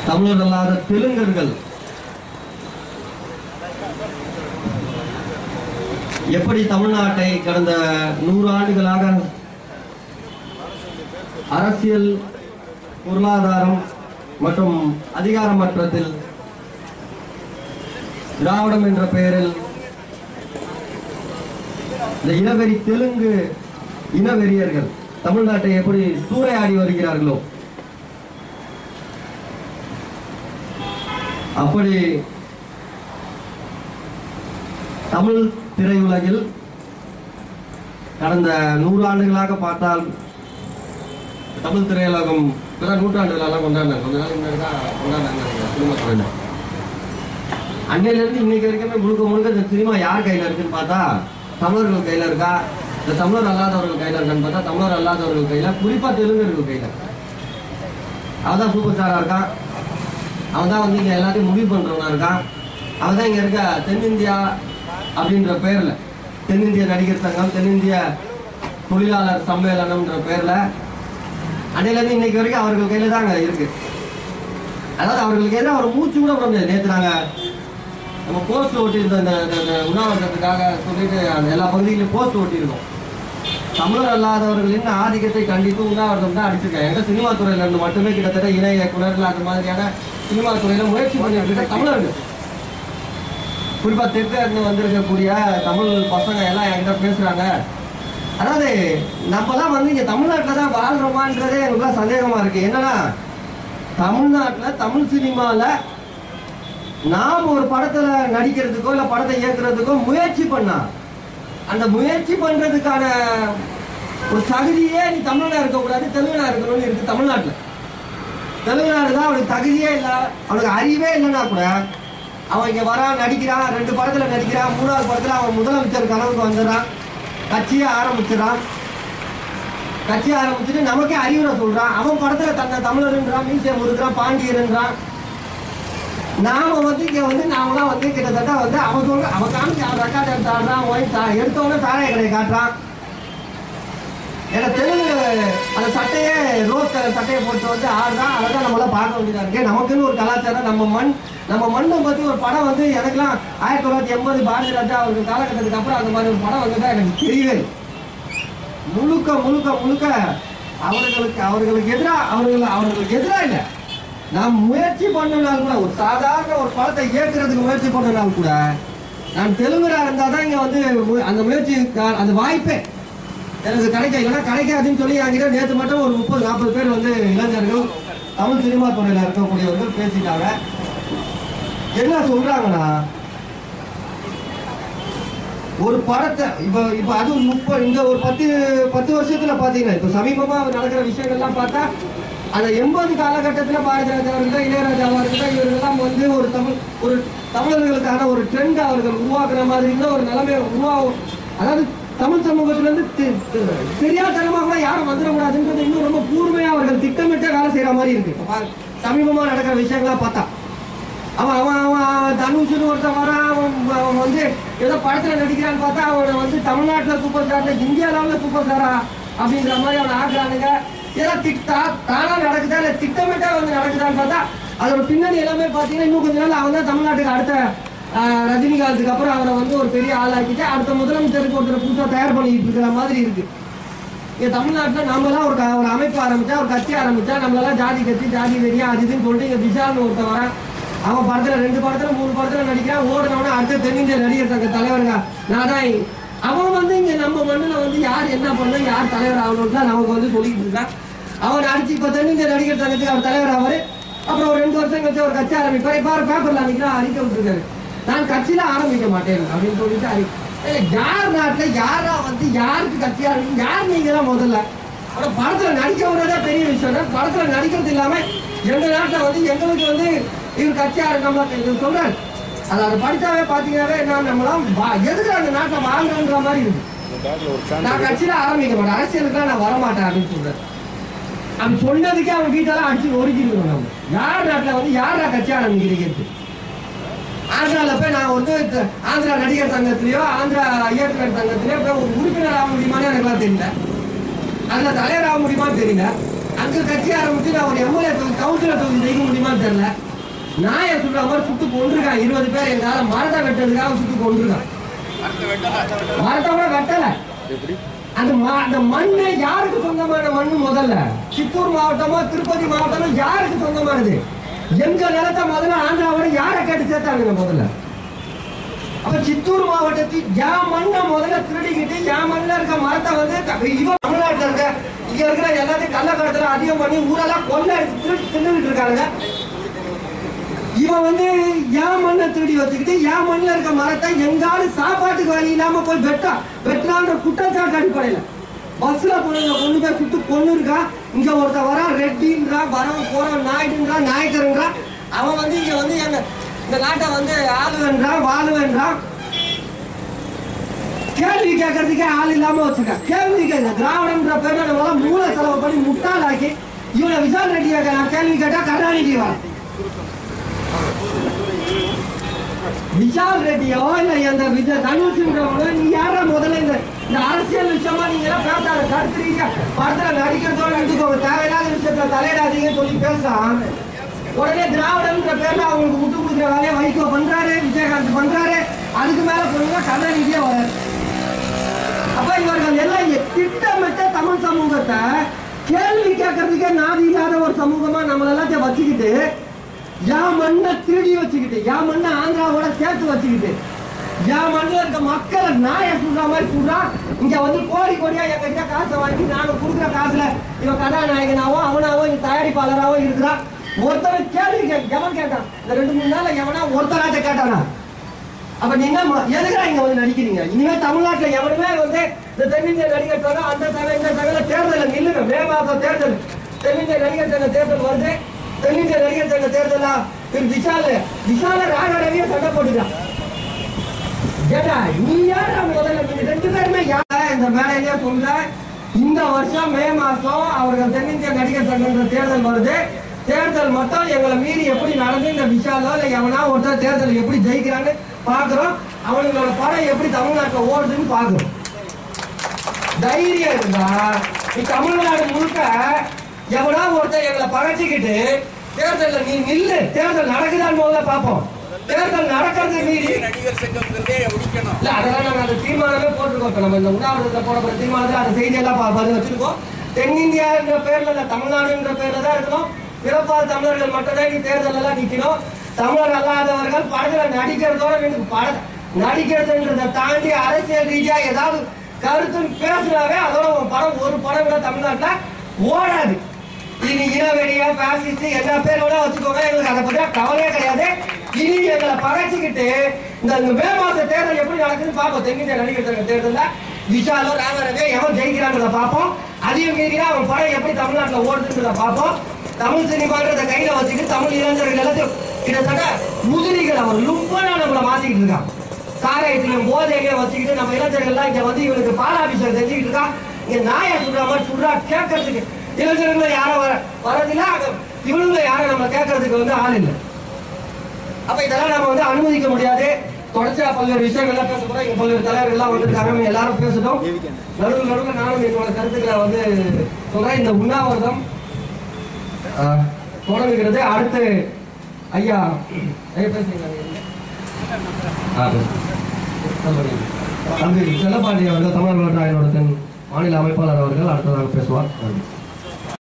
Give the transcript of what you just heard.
தமிழர் அல்லாத தெலுங்கர்கள் எப்படி தமிழ்நாட்டை கடந்த 100 ஆண்டுகளாக அரசியல், பொருளாதாரம் மற்றும் அதிகாரமற்றத்தில் திராவிடம் என்ற பெயரில் இந்த இனவெறி தெலுங்கு இனவெறியர்கள் தமிழ்நாட்டை எப்படி சூறையாடி வருகிறார்களோ அப்படி தமிழ் திரையுலகில் கடந்த 100 ஆண்டுகளாக பார்த்தால் தமிழ் திரையுலகம் நூற்றாண்டுகளெல்லாம் கொண்டாடினாங்க. கொஞ்ச நாள் கொண்டாடினாங்க. அன்னையிலிருந்து இன்னைக்கு வரைக்குமே முழுக்க இந்த சினிமா யார் கையில் இருக்குன்னு பார்த்தா தமிழர்கள் கையில் இருக்கா, இந்த தமிழர் அல்லாதவர்கள் கையில் இருக்கான்னு பார்த்தா தமிழர் அல்லாதவர்கள் கையில், குறிப்பாக தெலுங்கர்கள் கையில். அவன் தான் சூப்பர் ஸ்டாராக இருக்கான், அவன் தான் வந்து இங்கே எல்லாத்தையும் முடிவு பண்ணுறவனா இருக்கான். அவன் தான் இங்கே இருக்க தென்னிந்தியா அப்படின்ற பேரில் தென்னிந்திய நடிகர் சங்கம், தென்னிந்திய தொழிலாளர் சம்மேளனம்ன்ற பேரில் அன்னையிலேருந்து இன்னைக்கு வரைக்கும் அவர்கள் கையில் தான் அங்கே இருக்கு. அதாவது அவர்களுக்கு எதிராக ஒரு மூச்சு கூட பண்ண முடியாது. நேற்று நாங்கள் நம்ம போஸ்ட் ஓட்டியிருந்தோம், இந்த உண்ணாவிரதத்துக்காக சொல்லிட்டு அந்த எல்லா பகுதியிலையும் போஸ்ட் ஓட்டியிருக்கோம். தமிழர் அல்லாதவர்களின் ஆதிக்கத்தை கண்டித்து உண்ணாவிரதம் தான் அடிச்சிருக்கேன். எங்கள் சினிமா துறையில இருந்து மட்டுமே கிட்டத்தட்ட இணை இயக்குநர்கள் அந்த மாதிரியான சினிமா துறையில முயற்சி பண்ணிட்டு இருக்க தமிழர்கள், குறிப்பா தெற்க இருந்து வந்திருக்கக்கூடிய தமிழ் பசங்க எல்லாம் என்கிட்ட பேசுறாங்க. அதாவது நம்மலாம் வந்து இங்க தமிழ்நாட்டில் தான் வாழ்றோமான்றதே எங்களுக்குலாம் சந்தேகமா இருக்கு. என்னன்னா தமிழ்நாட்டில் தமிழ் சினிமால நாம் ஒரு படத்துல நடிக்கிறதுக்கோ இல்ல படத்தை இயக்குறதுக்கோ முயற்சி பண்ணா அந்த முயற்சி பண்றதுக்கான ஒரு தகுதியே நீ தமிழனா இருக்கக்கூடாது, தெலுங்கனா இருக்கணும்னு இருக்கு. தமிழ்நாட்டில் தெலுங்குநாடு தான் அவனுக்கு தகுதியே இல்லை, அவனுக்கு அறிவே இல்லைன்னா கூட அவன் இங்கே வரான், நடிக்கிறான், 2 படத்தில் நடிக்கிறான், 3வது படத்தில் அவன் முதலமைச்சர் கனவுக்கு வந்துடுறான், கட்சியை ஆரம்பிச்சிடறான். கட்சி ஆரம்பிச்சுட்டு நமக்கே அறிவுரை சொல்றான். அவன் படத்துல தன்னை தமிழர்ன்றான், மீசை முறுக்கிறான், பாண்டியர்ன்றான். நாம வந்து இங்க வந்து நாமலாம் வந்து கிட்டத்தட்ட வந்து அவன் சொல்ற அவன் காமிச்சு அவன் ரெக்கார்ட் எடுத்து ஆடுறான், எடுத்தவொடனே சாராய கடையை காட்டுறான். ஏன்னா தெலுங்கு அந்த சட்டையே ரோஸ் கலர் சட்டையை போட்டு வந்து ஆடுறான். அதான் நம்மளாம் பார்க்க வேண்டியதா இருக்கு. நமக்குன்னு ஒரு கலாச்சாரம், நம்ம மண்ணை பத்தி ஒரு படம் வந்து எனக்குலாம் 1980 பாரதி ராஜா அவருக்கு காலகட்டத்துக்கு அப்புறம் அந்த மாதிரி ஒரு படம் வந்துதான் எனக்கு தெரியவே. முழுக்க முழுக்க முழுக்க அவர்களுக்கு எதிராக இல்லை. நாம் முயற்சி பண்ணினால் கூட ஒரு சாதாரண ஒரு படத்தை இயக்குறதுக்கு முயற்சி பண்ணினால் கூட நான் தெலுங்குரா இருந்தால் தான் இங்கே வந்து அந்த முயற்சி அந்த வாய்ப்பே எனக்கு கிடைக்க, இல்லைன்னா கிடைக்காதுன்னு சொல்லி என்கிட்ட நேற்று மட்டும் ஒரு 30-40 பேர் வந்து இளைஞர்கள் தமிழ் சினிமா துறையில் இருக்கக்கூடியவர்கள் பேசிட்டாங்க. என்ன சொல்றாங்கன்னா ஒரு படத்தை இப்போ அதுவும் இந்த ஒரு 10 வருஷத்துல பாத்தீங்கன்னா இப்போ சமீபமா நடக்கிற விஷயங்கள்லாம் பார்த்தா அந்த 80 காலகட்டத்தில் பாரதி ராஜா அவர்கள், இளையராஜா அவர்கள் இவர்களெல்லாம் வந்து ஒரு தமிழர்களுக்கான ஒரு ட்ரெண்ட் அவர்கள் உருவாக்குற மாதிரி இருந்தால் ஒரு நிலைமை உருவாகும். அதாவது தமிழ் சமூகத்திலிருந்து தெரியாதனமாக கூட யாரும் வந்துடக்கூடாதுன்றது இன்னும் ரொம்ப கூர்மையாக அவர்கள் திட்டமிட்ட வேலை செய்யற மாதிரி இருக்கு. சமீபமா நடக்கிற விஷயங்கள்லாம் பார்த்தா அவன் தனுஷ்னு ஒருத்தன் வரான், அவன் வந்து ஏதோ படத்துல நடிக்கிறான்னு பார்த்தா அவனை வந்து தமிழ்நாட்டில் சூப்பர் ஸ்டார், இந்தியா லெவலில் சூப்பர் ஸ்டாரா அப்படின்ற மாதிரி அவனை ஆக்குறானுங்க. ஏதோ தானா நடக்குதா இல்லை திட்டமிட்டா வந்து நடக்குதான்னு பார்த்தா அதோட பின்னணி எல்லாமே பார்த்தீங்கன்னா இன்னும் கொஞ்ச நாள் அவன் தான் தமிழ்நாட்டுக்கு அடுத்த ரஜினிகாந்துக்கு அப்புறம் அவரை வந்து ஒரு பெரிய ஆளாக்கிட்டு அடுத்த முதலமைச்சருக்கு ஒருத்தர் புதுசாக தயார் பண்ணிட்டு இருக்கிற மாதிரி இருக்கு. இங்கே தமிழ்நாட்டில் நம்மளாம் ஒரு அமைப்பு ஆரம்பிச்சா, ஒரு கட்சி ஆரம்பிச்சா, நம்மளெல்லாம் ஜாதி கட்சி, ஜாதி வெறியா அது இதுன்னு சொல்லிட்டு இங்கே விஷால்னு ஒருத்தர் வரான். அவன் படத்தில் 2 படத்தில் 3 படத்தில் நடிக்கிறான். ஓடுனவன அடுத்த தென்னிந்திய நடிகர் சங்க தலைவருங்க நான் தான். அவன் வந்து இங்கே நம்ம மண்ணில் வந்து யார் என்ன பண்ண, யார் தலைவர் ஆகணும்னு தான் நமக்கு வந்து சொல்லிட்டு இருக்கான். அவன் அடிச்சு இப்போ தென்னிந்திய நடிகர் சங்கத்துக்கு அவர் தலைவர் ஆவார். அப்புறம் ஒரு 2 வருஷம் கழிச்சு ஒரு கட்சி ஆரம்பிப்பார். இப்போ பேப்பரில் அன்னைக்கு அறிக்கை விட்டுருக்காரு, நான் கட்சியில ஆரம்பிக்க மாட்டேன் அப்படின்னு சொல்லிட்டு. யார் நாட்டில் யாரா வந்து யாருக்கு கட்சியா இருக்கு, யார் நீங்க தான் முதல்ல. ஆனால் படத்துல நடிக்க விடுறதே பெரிய விஷயம். படத்துல நடிக்கிறது இல்லாம எங்க நாட்டில் வந்து எங்களுக்கு வந்து இவர் கட்சியா இருக்கா சொல்றாரு. அதை படிச்சாவே பாத்தீங்கன்னாவே நம்மளாம் எதுக்கு அந்த நாட்டில் வாழ்றன்ற மாதிரி இருக்கு. நான் கட்சியில ஆரம்பிக்க மாட்டேன், அரசியலுக்குலாம் நான் வரமாட்டேன் அப்படின்னு சொல்றேன். அப்படி சொன்னதுக்கே அவன் வீட்டெல்லாம் அடிச்சு ஒடுக்கிடுவோம். நம்ம யார் நாட்டில் வந்து யாரா கட்சி ஆரம்பிக்கிறீங்க. ஆந்திராவில் போய் நான் வந்து ஆந்திரா நடிகர் சங்கத்திலேயோ ஆந்திரா இயக்குநர் சங்கத்திலேயோ போய் ஒரு உறுப்பினர் ஆக முடியுமான்னு எனக்குலாம் தெரியல. அதில் தலைவர் ஆக முடியுமான்னு தெரியல. அங்க கட்சி ஆரம்பிச்சு நான் ஒரு எம்எல்ஏ கவுன்சிலர் தொகுதி ஜெயிக்க முடியுமான்னு தெரியல. நாயை சுடுற மாதிரி சுட்டு கொண்டிருக்கான். 20 பேர் எங்கால மரத்தை வெட்டுறதுக்காக சுட்டு கொண்டிருக்கான். மரத்தை கூட வெட்டல. அந்த மண்ணு யாருக்கு சொந்தமான மண்ணு? முதல்ல சித்தூர் மாவட்டமோ திருப்பதி மாவட்டமோ யாருக்கு சொந்தமானது? எங்க நிலத்தை முதல்ல ஆந்திராவோட யாரை கேட்டு சேர்த்தாங்க முதல்ல? அப்ப சித்தூர் மாவட்டத்தில் என் மண்ணை முதல்ல திருடிக்கிட்டு என் மண்ணில் இருக்க மரத்தை வந்து இவன் தமிழ்நாட்டில் இருக்க இங்க இருக்கிற எல்லாத்தையும் கள்ளக்கடத்துல அதிகம் பண்ணி ஊரெல்லாம் கொள்ள தின்னுட்டு இருக்காங்க. இவன் வந்து என் மண்ணை திருடி வச்சுக்கிட்டு என் மண்ணில் இருக்க மரத்தை எங்காலும் சாப்பாட்டுக்கு வழி இல்லாம போய் வெட்டலான்ற குற்றச்சாட்டு அடிப்படையில் பஸ்ல போனவங்க கொண்டு போய் சுட்டு கொண்டு இருக்கா. இங்க ஒருத்த வர ரெட்டின்றா, வரவன் போறவன் நாயுடுன்றா, நாயக்கருன்றா. அவன் வந்து இங்க வந்து எங்க இந்த நாட்டை வந்து ஆளுவன்றான் வாழுவன்றான். கேள்வி கேட்கறதுக்கே ஆள் இல்லாம வச்சுக்க. கேள்வி கேட்க திராவிடன்ற பேர்ல நம்மள மூல செலவு பண்ணி முட்டாளாக்கி இவனை விஷால் ரெட்டி கேள்வி கேட்டா கருணாநிதி வா. விஷால் ரெட்டியோ இல்ல இந்த தனுஷ்ன்றவனோ நீ யாரா முதல்ல இந்த அரசியல் விஷயமா நீங்க எல்லாம் பேசாத. கருத்துறீங்க படத்துல நடிக்கிறதோட இருந்துக்கோங்க. தேவையில்லாத விஷயத்துல தலையிடாதீங்கன்னு சொல்லி பேசுறான். உடனே திராவிடம்ன்ற பேர்ல அவங்களுக்கு முட்டு கொடுக்குற வேலையை வைகோ பண்றாரு, விஜயகாந்த் பண்றாரு. அதுக்கு மேல சொல்லுங்க கருணாநிதியே வராது. அப்ப இவர்கள் எல்லாம் திட்டமிட்ட தமிழ் சமூகத்தை கேள்வி கேட்கறதுக்கே நாதி இல்லாத ஒரு சமூகமா நம்மள எல்லாத்தையும் வச்சுக்கிட்டு என் மண்ணை திருடி வச்சுக்கிட்டு என் மண்ணை ஆந்திராவோட சேர்த்து வச்சுக்கிட்டு என் மண்ணில் இருக்க மக்களை நாயை சுடுற மாதிரி சுடுறா. இங்க வந்து கோடி கோடியா எங்கிட்ட காசை வாங்கி நாங்க கொடுக்குற காசுல இவன் கதாநாயகனாவோ அவனாவோ இங்க தயாரிப்பாளராவோ இருக்கிறா. ஒருத்தர் கேள்வி எவன் கேட்டான்? இந்த 2-3 நாள்ல எவனா ஒருத்தராட்ட கேட்டானா? அப்ப நீங்க எதுக்குறா இங்க வந்து நடிக்கிறீங்க? இனிமே தமிழ்நாட்டுல எவனுமே வந்து இந்த தென்னிந்திய நடிகர் சங்கம் அந்த சங்கம் இந்த சங்கல தேர்தல் நில்லுங்க. மே மாசம் தேர்தல் தென்னிந்திய நடிகர் சங்க தேர்தல் வருது. தென்னிந்திய நடிகர் சங்க தேர்தலா விஷால ராகரவிய சண்டை போட்டுட்டான். ஏடா நீ யாரா முதல்ல? நீங்க 2 பேருமே யாரா? இந்த மேடையிலே சொல்ற இந்த வருஷம் மே மாசம் அவர்கள் தென்னிந்திய நடிகர் சங்க தேர்தல் வருது. தேர்தல் மட்டும் எங்களை மீறி எப்படி நடந்து இந்த விஷாலோ இல்ல எவனா ஒருத்தர் தேர்தல் எப்படி ஜெயிக்கிறான்னு பாக்குறோம். அவங்களோட படம் எப்படி தமிழ்நாட்டுல ஓடுதுன்னு பாக்குறோம். தைரியம் இருந்தா நீ தமிழ்நாடு முழுக்க எவனா ஒருத்தர் எங்களை பகைச்சிக்கிட்டு தேர்தல் நீ நில்லு. தேர்தல் நடக்குதான்னு முதல்ல பார்ப்போம். தேர்தல் நடக்கிறது மீறி இல்ல அதெல்லாம் நாங்க அந்த தீர்மானமே போட்டிருக்கோம். நம்ம இந்த உண்ணாவிரதத்துல போடப்பட்ட தீர்மானத்துல அந்த செய்தியெல்லாம் பதில் வச்சிருக்கோம். தென்னிந்தியா என்ற பேர்ல இல்ல தமிழ்நாடுன்ற பேர்ல தான் இருக்கணும். பிறப்பால் தமிழர்கள் மட்டும்தான் நீ தேர்தல் எல்லாம் நிக்கணும். தமிழர் அல்லாதவர்கள் படத்துல நடிக்கிறதோட நடிக்கிறதுன்றதை தாண்டி அரசியல் ரீதியா ஏதாவது கருத்துன்னு பேசுனாவே அதோட படம் ஒரு படம் கூட தமிழ்நாட்டுல ஓடாது. இனி இனவெளியா பாசிஸ்ட் எல்லா பேரோட வச்சுக்கோங்க. எங்களுக்கு அதை பத்தி கவலையே கிடையாது. இனி எங்களை பகைச்சிக்கிட்டு இந்த மே மாச தேர்தல் எப்படி நடக்குதுன்னு பார்ப்போம். தென்னிந்திய நடிகர் சங்க தேர்தல்ல விஷாலோ ராமரவே எவன் ஜெயிக்கிறான்றத பார்ப்போம். அதையும் மீறினா அவன் படம் எப்படி தமிழ்நாட்டுல ஓடுதுன்றத பார்ப்போம். தமிழ் சினிமான்றத கையில வச்சுட்டு தமிழ் இளைஞர்கள் எல்லாத்தையும் கிட்டத்தட்ட முதிரிகள் அவர் லும்பனா நம்மளை மாத்திக்கிட்டு இருக்கான். சாராயத்திலையும் போதையிலையும் வச்சுக்கிட்டு நம்ம இளைஞர்கள்லாம் இங்க வந்து இவனுக்கு பாலாபிஷேகம் செஞ்சுக்கிட்டு இருக்கான். இங்க நாயை சுடுற மாதிரி சுடுறா. கேட்கறதுக்கு இளைஞர்கள் யாரும் வரதில்லை. இவனுங்களை யாரும் நம்ம கேட்கறதுக்கு வந்து ஆள் இல்லை. அப்ப இதெல்லாம் நம்ம வந்து அனுமதிக்க முடியாது. தொடர்ச்சியா பல்வேறு விஷயங்கள்லாம் பேச போறோம். இங்க பல்வேறு தலைவர்கள்லாம் வந்துருக்காங்க. எல்லாரும் பேசட்டும். நடுவில் நானும் என்னோட கருத்துக்களை வந்து சொல்றேன். இந்த உண்ணாவிரதம் தொடங்குகிறது. அடுத்து ஐயா தம்பி செல்லப்பாண்டி அவர்கள் தமிழ் மாநில அமைப்பாளர் அவர்கள் அடுத்ததாக பேசுவார்.